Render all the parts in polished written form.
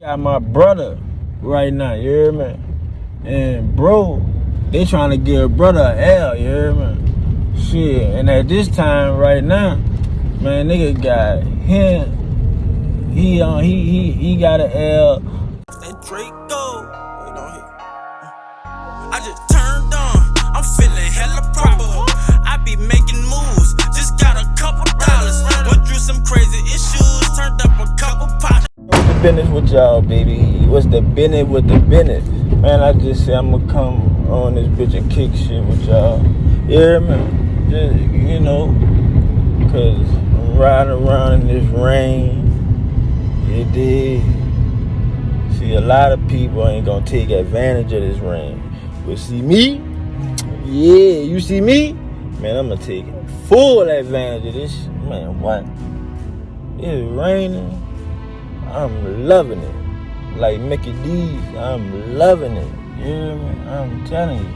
Got my brother right now, you hear me? And bro, they trying to give brother a L, you hear me? Shit, and at this time right now, man, nigga got him. He got an L. That Draco, I just turned on. I'm feeling hella proper. I be making moves. Just got a couple dollars. Went through some crazy issues. Turned up a couple pots. What's the business with y'all, baby? What's the business with the business? Man, I just said I'ma come on this bitch and kick shit with y'all. You hear me? Just, you know, cause I'm riding around in this rain. You dig? See, a lot of people ain't gonna take advantage of this rain. But see me? Yeah, you see me? Man, I'm gonna take full advantage of this. Man, what? It's raining. I'm loving it. Like Mickey D's, I'm loving it. You hear me? I'm telling you.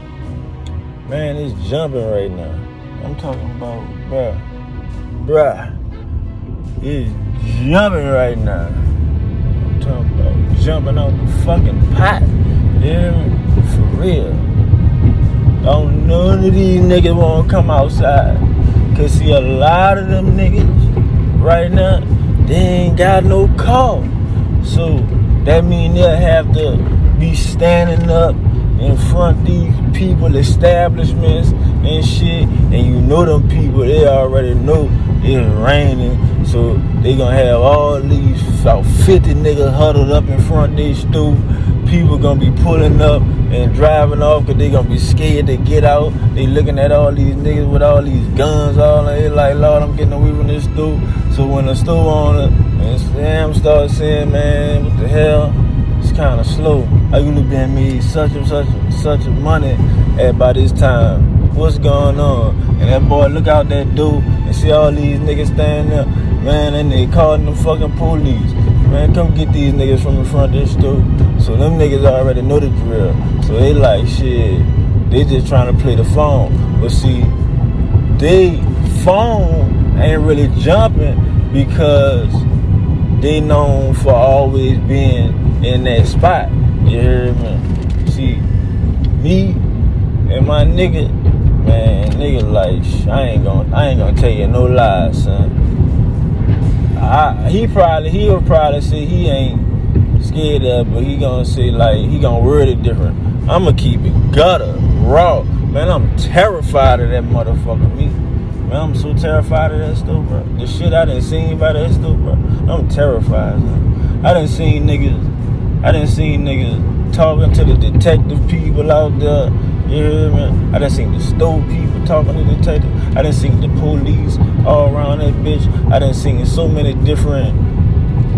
Man, it's jumping right now. I'm talking about, bruh. It's jumping right now. I'm talking about jumping off the fucking pot. You hear me? For real. Don't none of these niggas wanna come outside. Cause see, a lot of them niggas right now, they ain't got no car. So that mean they'll have to be standing up in front of these people, establishments and shit. And you know them people, they already know it's raining. So they gonna have all these about 50 niggas huddled up in front of their store. People gonna be pulling up and driving off because they gonna be scared to get out. They looking at all these niggas with all these guns all and they like, Lord, I'm getting away from this store. So when the store owner and Sam start saying, man, what the hell? It's kind of slow. I could have been made such a money at by this time. What's going on? And that boy look out that door and see all these niggas standing there. Man, and they calling them fucking police. Man, come get these niggas from in front of this store. So them niggas already know the drill. So they like, shit, they just trying to play the phone. But see, they phone ain't really jumping because they known for always being in that spot. You hear me? See, me and my nigga, man, nigga like, I ain't gonna tell you no lies, son. He'll probably say he ain't scared of it, but he gonna say like, he gonna word it different. I'ma keep it gutter, raw. Man, I'm terrified of that motherfucker, me. Man, I'm so terrified of that stuff, bro. The shit I done seen by that stuff, bro. I'm terrified, man. I done seen niggas talking to the detective people out there. You hear me? I done seen the store people talking to the detectives. I done seen the police all around that bitch. I done seen so many different,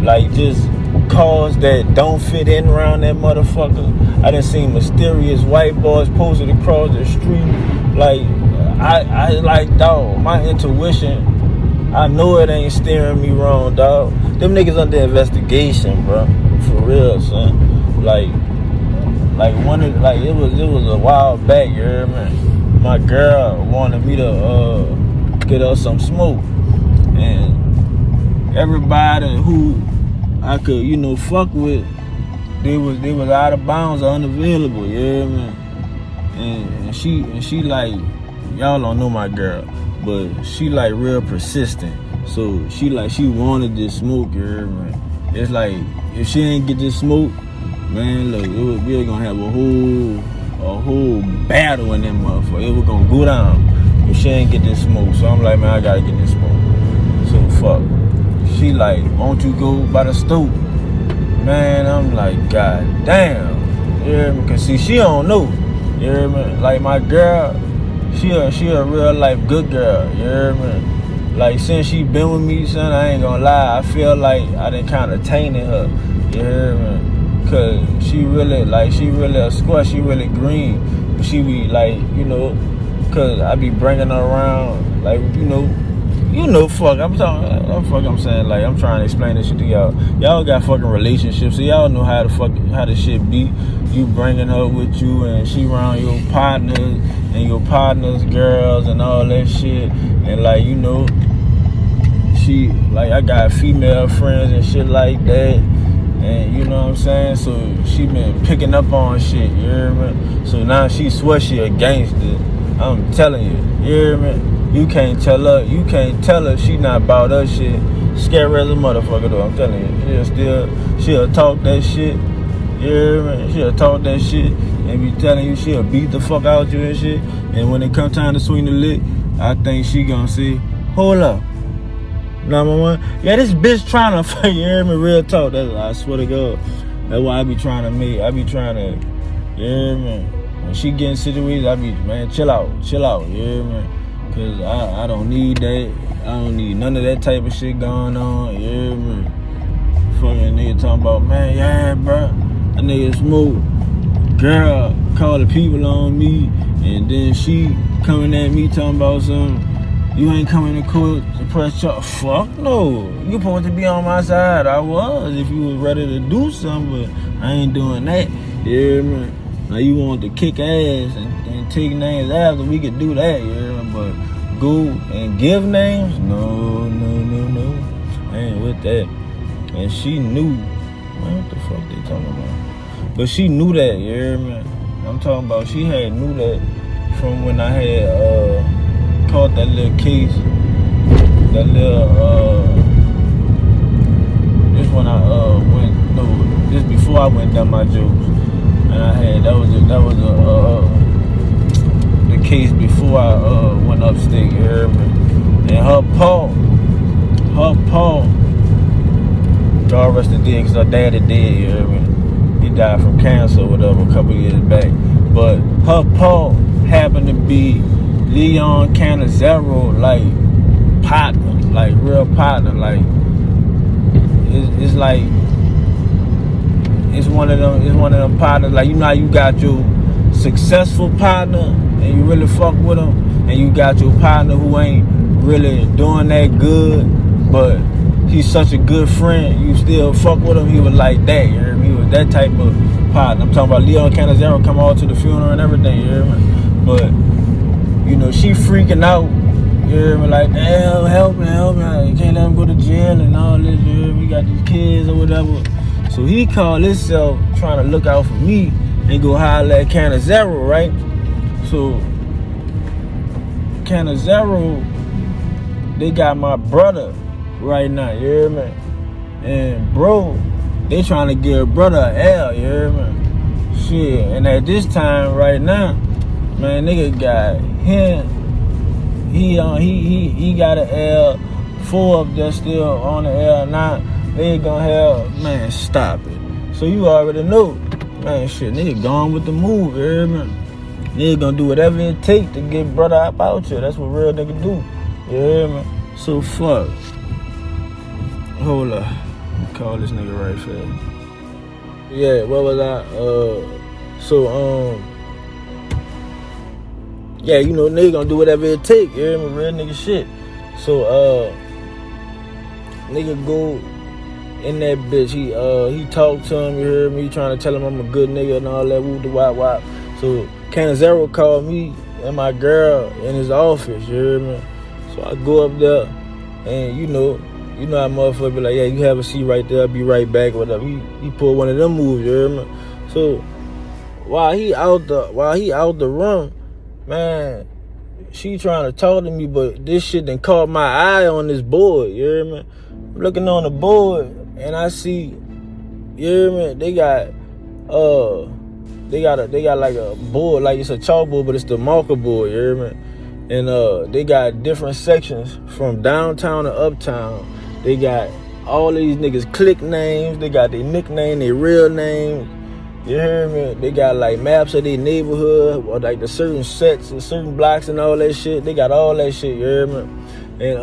like, just cars that don't fit in around that motherfucker. I done seen mysterious white boys posted across the street. Like, I like, dog, my intuition, I know it ain't steering me wrong, dog. Them niggas under investigation, bro. For real, son. Like it was a while back, you hear me? My girl wanted me to get her some smoke. And everybody who I could, you know, fuck with, they was out of bounds or unavailable, you hear me? And she like, y'all don't know my girl, but she like real persistent. So she wanted this smoke, you hear me? It's like, if she ain't get this smoke, man, look, we gonna have a whole battle in that motherfucker. It was gonna go down if she ain't get this smoke. So I'm like, man, I gotta get this smoke. So fuck. She like, won't you go by the stove? Man, I'm like, god damn. You hear me? Cause see, she don't know. You hear me? Like my girl, she a real life good girl. You hear me? Like since she been with me, son, I ain't gonna lie. I feel like I done kind of tainted her. You hear me? Cause she really a squash. She really green. But she be like, you know, cause I be bringing her around, like, you know, fuck. I'm saying, like, I'm trying to explain this shit to y'all. Y'all got fucking relationships, so y'all know how the shit be. You bringing her with you, and she around your partners and your partners' girls and all that shit, and like, you know, she like, I got female friends and shit like that. And you know what I'm saying? So she been picking up on shit, you hear me? So now she swear she a gangster. I'm telling you, you hear me? You can't tell her she not about her shit. Scary as a motherfucker though, I'm telling you. She'll talk that shit. You hear me? She'll talk that shit and be telling you she'll beat the fuck out you and shit. And when it come time to swing the lick, I think she gonna say, hold up. 911. Yeah, this bitch trying to fight. You hear me? Real talk. I swear to God. That's why I be trying to, you hear me? When she get in situations, I be, man, chill out, you hear me? Cause I don't need that. I don't need none of that type of shit going on, you hear me? Fucking nigga talking about, man, yeah, bro. That nigga smoke. Girl calling people on me, and then she coming at me talking about something. You ain't coming to court to press charge. Fuck no. You supposed to be on my side. I was if you was ready to do something, but I ain't doing that. You hear me? Now you want to kick ass and take names after, we could do that, you hear me? But go and give names? No. I ain't with that. And she knew. Man, what the fuck they talking about? But she knew that, you hear me? I'm talking about she had knew that from when I had caught that little case, that little this when I this before I went down my jokes, and I had that was the case before I went upstate, you hear me? And her paw, God rest his dead, cause her daddy dead, you hear me? He died from cancer or whatever a couple years back, but her paw happened to be Leon Canizero, like partner, like real partner, like it's like it's one of them partners, like you know how you got your successful partner and you really fuck with him, and you got your partner who ain't really doing that good, but he's such a good friend, you still fuck with him. He was like that, you hear me? He was that type of partner. I'm talking about Leon Canizero come all to the funeral and everything, you hear me? But you know, she freaking out, you hear me, like, damn, help me, you can't let him go to jail and all this, you hear me, got these kids or whatever. So he called himself trying to look out for me and go holler at Canizero, right? So Canizero, they got my brother right now, you hear me? And bro, they trying to give brother a L, you hear me? Shit, and at this time right now, man, nigga got him. He got an L. 4 of them still on the L. Now they gonna have, man, stop it. So you already know, man, shit, nigga gone with the move, you hear me? Nigga gonna do whatever it takes to get brother up out here. That's what real nigga do, you hear me? So fuck. Hold up, call this nigga right fast. Yeah, what was I? Yeah, you know, nigga gonna do whatever it take, you hear me? Real nigga shit. So, nigga go in that bitch, he talked to him, you hear me? He trying to tell him I'm a good nigga and all that, whoop the wop wop. So, Canizero called me and my girl in his office, you hear me? So I go up there, and you know how motherfucker be like, yeah, you have a seat right there, I'll be right back, whatever. He pulled one of them moves, you hear me? So, while he out the room, man, she trying to talk to me, but this shit done caught my eye on this board, you hear me? I'm looking on the board, and I see, you hear me? They got like a board, like it's a chalkboard, but it's the marker board, you hear me? And they got different sections from downtown to uptown. They got all these niggas click names, they got their nickname, their real names. You hear me? They got like maps of their neighborhood, or like the certain sets and certain blocks and all that shit. They got all that shit, you hear me? And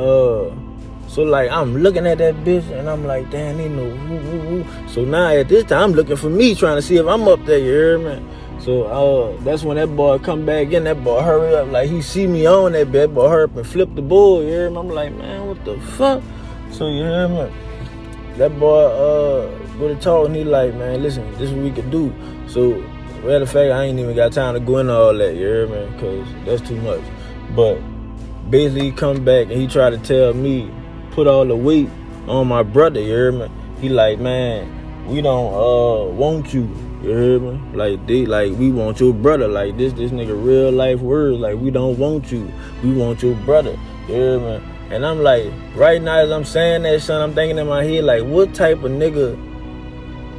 so like I'm looking at that bitch and I'm like, damn, they know who. So now at this time I'm looking for me, trying to see if I'm up there, you hear me? So that's when that boy come back in, that boy hurry up, like he see me on that bed, boy hurry up and flip the board, you hear me? I'm like, man, what the fuck? So you hear me? That boy with a talk and he like, man, listen, this is what we could do. So matter of fact, I ain't even got time to go into all that, you hear me? Cause that's too much. But basically he come back and he tried to tell me, put all the weight on my brother, you hear me? He like, man, we don't want you. You hear me? Like we want your brother. Like this nigga real life words. Like we don't want you. We want your brother. You hear me? And I'm like, right now as I'm saying that, son, I'm thinking in my head, like, what type of nigga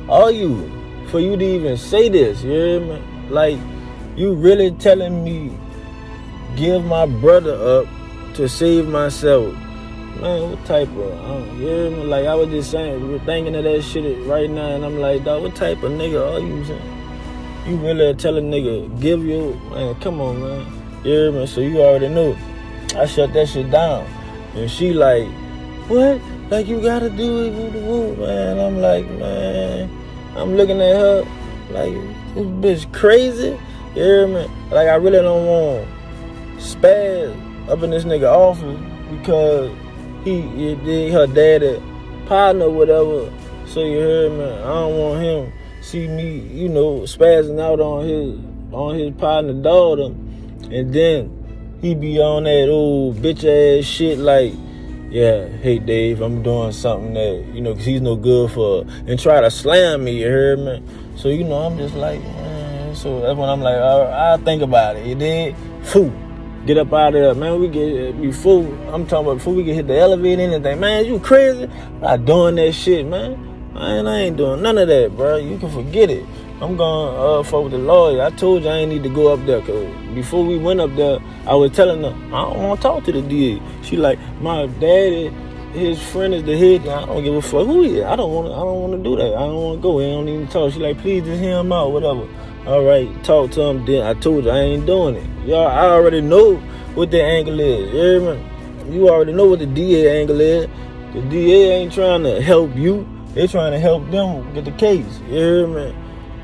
are you for you to even say this? You hear me? Like, you really telling me give my brother up to save myself? Man, what type of, you hear me? Like, I was just saying, we're thinking of that shit right now, and I'm like, dog, what type of nigga are you, son? You really tell a nigga, give you, man, come on, man. You hear me? So you already know. I shut that shit down. And she like, what? Like, you gotta do it, woo, man. I'm like, man, I'm looking at her like, this bitch crazy. You hear me? Like, I really don't want spaz up in this nigga office because he did her daddy partner or whatever. So you heard me? I don't want him see me, you know, spazzing out on his partner daughter, and then he be on that old bitch ass shit like, yeah, hey Dave, I'm doing something that, you know, cause he's no good for, and try to slam me, you heard me? So, you know, I'm just like, man, so that's when I'm like, I'll think about it, you dig? Foo. Get up out of there, man. Before we get hit the elevator and anything, man, you crazy? I'm not doing that shit, man. I ain't doing none of that, bro. You can forget it. I'm going fuck with the lawyer. I told you I ain't need to go up there, cause before we went up there, I was telling her, I don't want to talk to the DA. She like, my daddy, his friend is the head. I don't give a fuck who he is. I don't want to do that. I don't want to go. I don't even talk. She like, please just hear him out, whatever. All right, talk to him. Then I told you I ain't doing it. Y'all, I already know what the angle is. You hear me? You already know what the DA angle is. The DA ain't trying to help you. They trying to help them get the case. You hear me?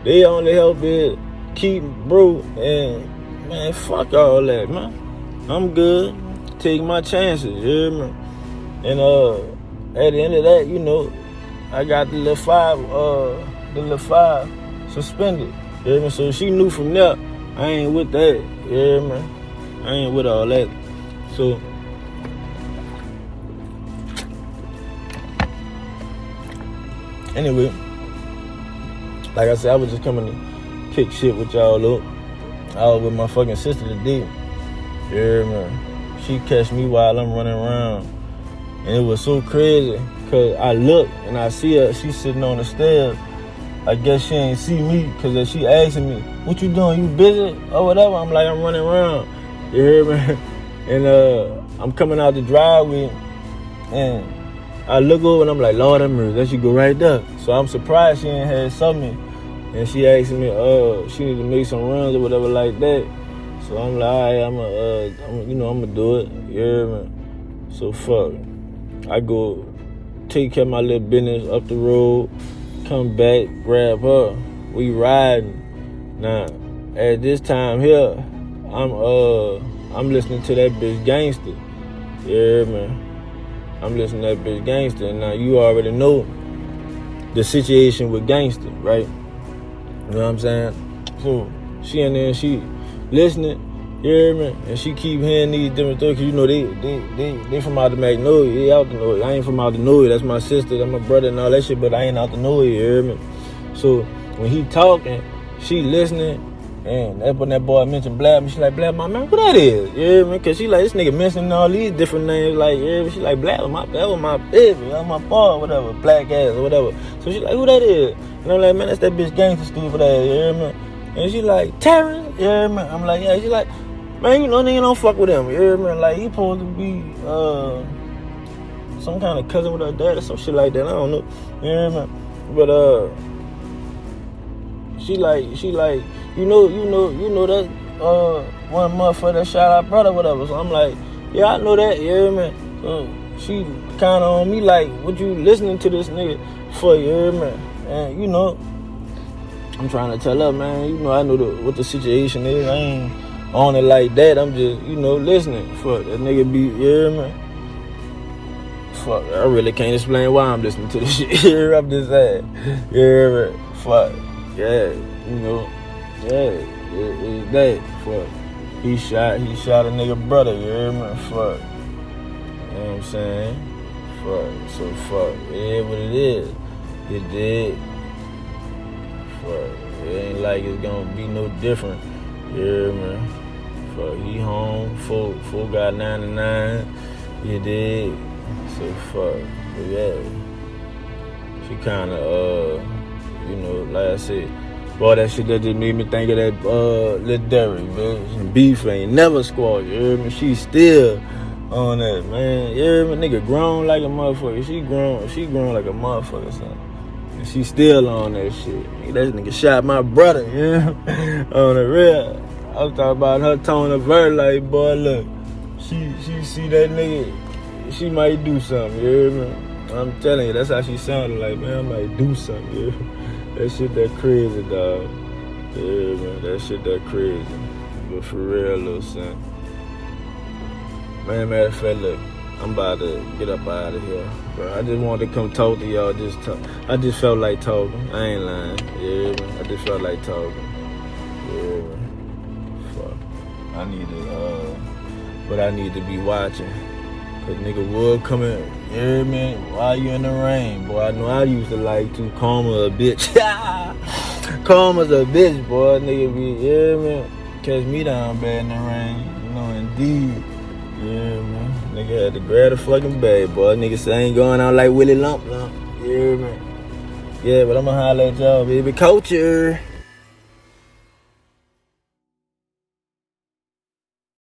They only help it keep bro, and man, fuck all that, man. I'm good. Take my chances. You hear me? And at the end of that, you know, I got the little five suspended. You hear me? So she knew from there I ain't with that. You hear me? I ain't with all that. So anyway, like I said, I was just coming to kick shit with y'all up. I was with my fucking sister today. You hear me? She catch me while I'm running around. And it was so crazy, cause I look and I see her, she's sitting on the stairs. I guess she ain't see me, cause she asking me, what you doing, you busy or whatever? I'm like, I'm running around. You hear me? And I'm coming out the driveway, and I look over and I'm like, Lord have mercy, that should go right there. So I'm surprised she ain't had something. And she asked me, she need to make some runs or whatever like that. So I'm like, all right, I'm gonna do it. You hear me? So fuck. I go take care of my little business up the road, come back, grab her. We riding. Now, at this time here, I'm listening to that bitch Gangsta. You hear me? I'm listening to that bitch Gangsta. And now you already know the situation with Gangsta, right? You know what I'm saying? So she in there, she listening, you hear me? And she keep hearing these different stories, cause you know they from out the Magnolia, they out the North. I ain't from out the North, that's my sister, that's my brother and all that shit, but I ain't out the North, you hear me? So when he talking, she listening, and that's when that boy mentioned Blab, she like, Blab, my man, who that is? You hear me? Cause she like, this nigga mentioning all these different names, like, you hear me? She like, Blab, that was my baby, that was my boy, whatever, black ass or whatever. So she like, who that is? And I'm like, man, that's that bitch Gangsta stupid ass, you hear me? And she like, Terrence, you hear me? I'm like, yeah. She like, man, you know, nigga don't fuck with him, you hear me? Like, he supposed to be some kind of cousin with her dad or some shit like that, I don't know, you hear me? But she like, you know that one motherfucker that shot our brother, whatever. So I'm like, yeah, I know that, you hear me? So she kind of on me like, what you listening to this nigga for, you hear me? And you know, I'm trying to tell her, man, you know, I know what the situation is. I ain't on it like that. I'm just, you know, listening. Fuck, that nigga be, you hear me? Fuck, I really can't explain why I'm listening to this shit. I'm just saying. You hear me? Fuck, yeah, you know, yeah, it's that. Fuck, he shot a nigga brother, you hear me? Fuck, you know what I'm saying? Fuck, so fuck, it is what it is. You did. like it's gonna be no different. Yeah, man. Fuck, he home, full got 99. You did. So fuck. But yeah. She kinda you know, like I said, boy, that shit that just made me think of that Lil Derrick, man. Beef ain't never squashed, you hear me? She still on that, man. You hear me? Nigga grown like a motherfucker. She grown like a motherfucker, son. And she still on that shit. That nigga shot my brother, you know? On the real. I was talking about her tone of her like, boy, look, she see that nigga, she might do something, you hear me? I'm telling you, that's how she sounded like, man, I might do something, you hear me? That shit that crazy, dog. Yeah, man, that shit that crazy. But for real, little son. Man, matter of fact, look, I'm about to get up out of here, bro. I just wanted to come talk to y'all, I just felt like talking. I ain't lying. Yeah, man, I just felt like talking. Yeah, man. Fuck. I need to, but I need to be watching. Cause nigga wood coming, you hear me? Why you in the rain, boy? I know I used to like to calm a bitch. Calm as a bitch, boy. Nigga be, you hear me? Catch me down bad in the rain. You know, indeed. Yeah, man. Nigga had to grab the fucking bag, boy. Nigga say I ain't going out like Willie Lump, no. You hear me? Yeah, but I'ma holler at y'all, baby. Culture.